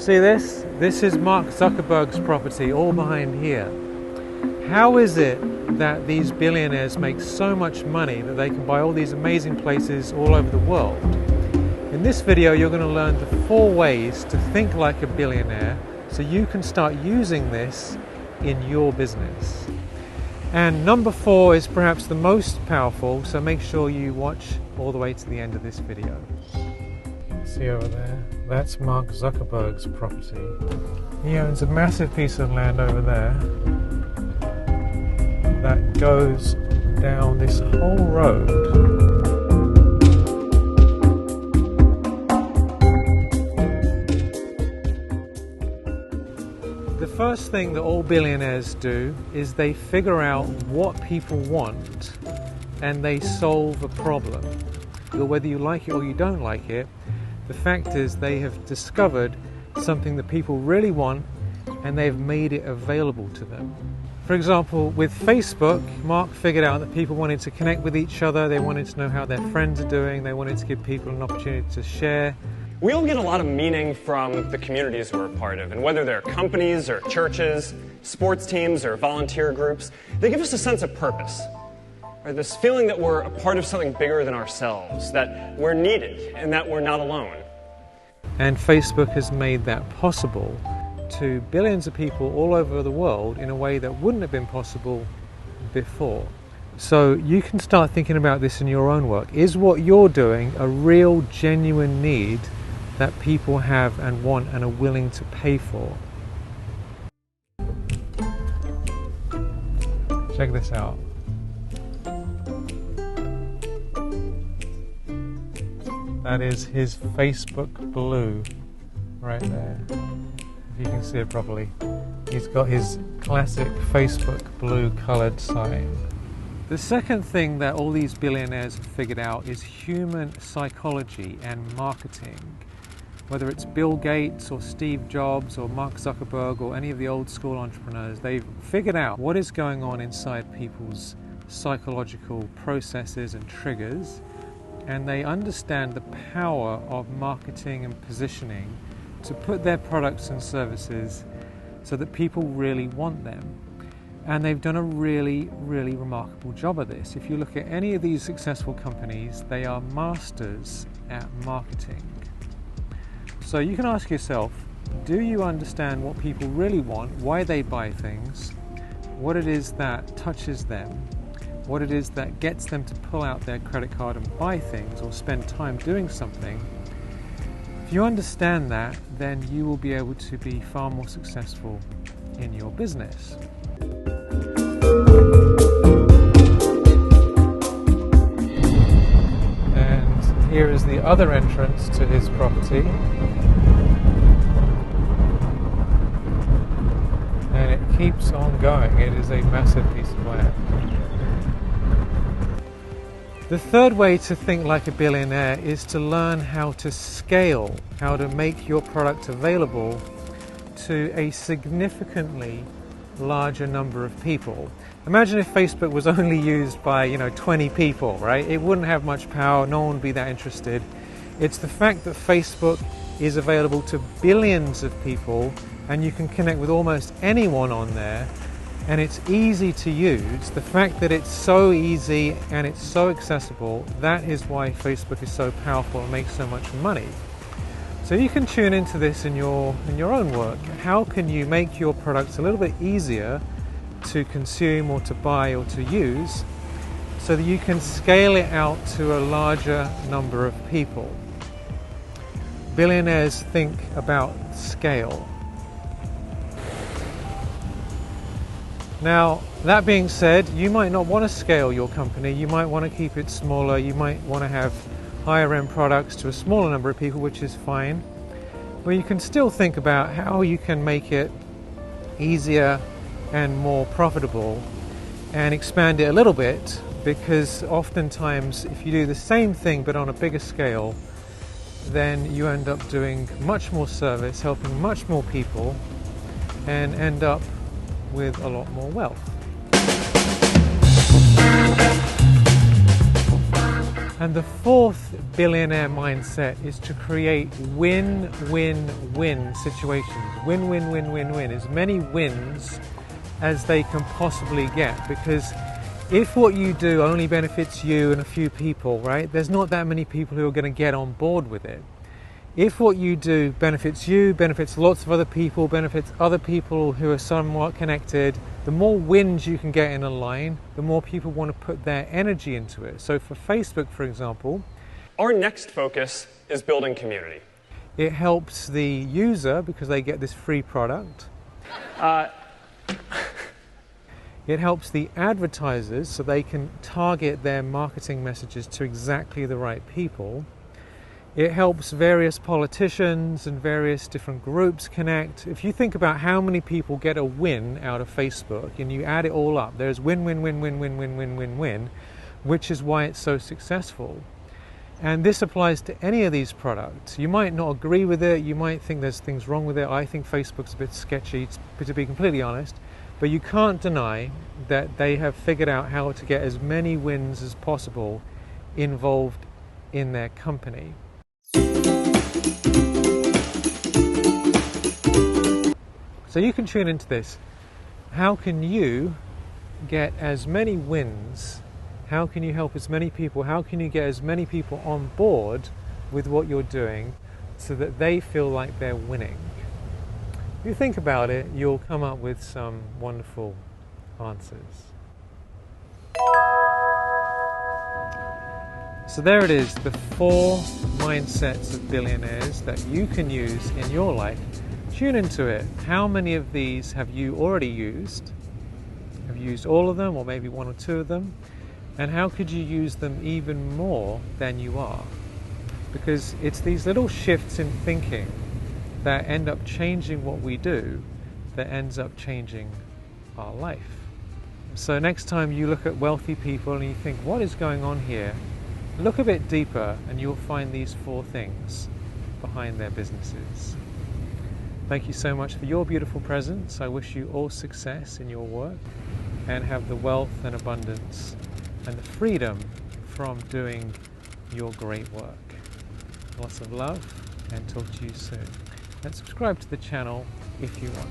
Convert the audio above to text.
See this? This is Mark Zuckerberg's property, all behind here. How is it that these billionaires make so much money that they can buy all these amazing places all over the world? In this video, you're going to learn the 4 ways to think like a billionaire so you can start using this in your business. And number 4 is perhaps the most powerful, so make sure you watch all the way to the end of this video. See over there? That's Mark Zuckerberg's property. He owns a massive piece of land over there that goes down this whole road. The first thing that all billionaires do is they figure out what people want and they solve a problem. Whether you like it or you don't like it, the fact is they have discovered something that people really want and they've made it available to them. For example, with Facebook, Mark figured out that people wanted to connect with each other, they wanted to know how their friends are doing, they wanted to give people an opportunity to share. We all get a lot of meaning from the communities we're a part of, and whether they're companies or churches, sports teams or volunteer groups, they give us a sense of purpose. Or this feeling that we're a part of something bigger than ourselves, that we're needed and that we're not alone. And Facebook has made that possible to billions of people all over the world in a way that wouldn't have been possible before. So you can start thinking about this in your own work. Is what you're doing a real, genuine need that people have and want and are willing to pay for? Check this out. That is his Facebook blue right there, if you can see it properly. He's got his classic Facebook blue coloured sign. The second thing that all these billionaires have figured out is human psychology and marketing. Whether it's Bill Gates or Steve Jobs or Mark Zuckerberg or any of the old school entrepreneurs, they've figured out what is going on inside people's psychological processes and triggers, and they understand the power of marketing and positioning to put their products and services so that people really want them. And they've done a really, really remarkable job of this. If you look at any of these successful companies, they are masters at marketing. So you can ask yourself, do you understand what people really want, why they buy things, what it is that touches them, what it is that gets them to pull out their credit card and buy things or spend time doing something? If you understand that, then you will be able to be far more successful in your business. And here is the other entrance to his property. And it keeps on going. It is a massive piece of land. The third way to think like a billionaire is to learn how to scale, how to make your product available to a significantly larger number of people. Imagine if Facebook was only used by 20 people, right? It wouldn't have much power, no one would be that interested. It's the fact that Facebook is available to billions of people and you can connect with almost anyone on there, and it's easy to use. The fact that it's so easy and it's so accessible, that is why Facebook is so powerful and makes so much money. So you can tune into this in your own work. How can you make your products a little bit easier to consume or to buy or to use so that you can scale it out to a larger number of people? Billionaires think about scale. Now, that being said, you might not want to scale your company. You might want to keep it smaller. You might want to have higher end products to a smaller number of people, which is fine. But you can still think about how you can make it easier and more profitable and expand it a little bit, because oftentimes if you do the same thing but on a bigger scale, then you end up doing much more service, helping much more people, and end up with a lot more wealth. And the fourth billionaire mindset is to create win-win-win situations. Win-win-win-win-win. As many wins as they can possibly get. Because if what you do only benefits you and a few people, right, there's not that many people who are going to get on board with it. If what you do benefits you, benefits lots of other people, benefits other people who are somewhat connected, the more wins you can get in a line, the more people want to put their energy into it. So for Facebook, for example, our next focus is building community. It helps the user because they get this free product. It helps the advertisers so they can target their marketing messages to exactly the right people. It helps various politicians and various different groups connect. If you think about how many people get a win out of Facebook and you add it all up, there's win, win, win, win, win, win, win, win, win, which is why it's so successful. And this applies to any of these products. You might not agree with it, you might think there's things wrong with it. I think Facebook's a bit sketchy, to be completely honest, but you can't deny that they have figured out how to get as many wins as possible involved in their company. So you can tune into this. How can you get as many wins? How can you help as many people? How can you get as many people on board with what you're doing so that they feel like they're winning? If you think about it, you'll come up with some wonderful answers. So there it is, the 4 mindsets of billionaires that you can use in your life. Tune into it. How many of these have you already used? Have you used all of them, or maybe 1 or 2 of them? And how could you use them even more than you are? Because it's these little shifts in thinking that end up changing what we do, that ends up changing our life. So next time you look at wealthy people and you think, what is going on here? Look a bit deeper and you'll find these 4 things behind their businesses. Thank you so much for your beautiful presence. I wish you all success in your work and have the wealth and abundance and the freedom from doing your great work. Lots of love and talk to you soon. And subscribe to the channel if you want.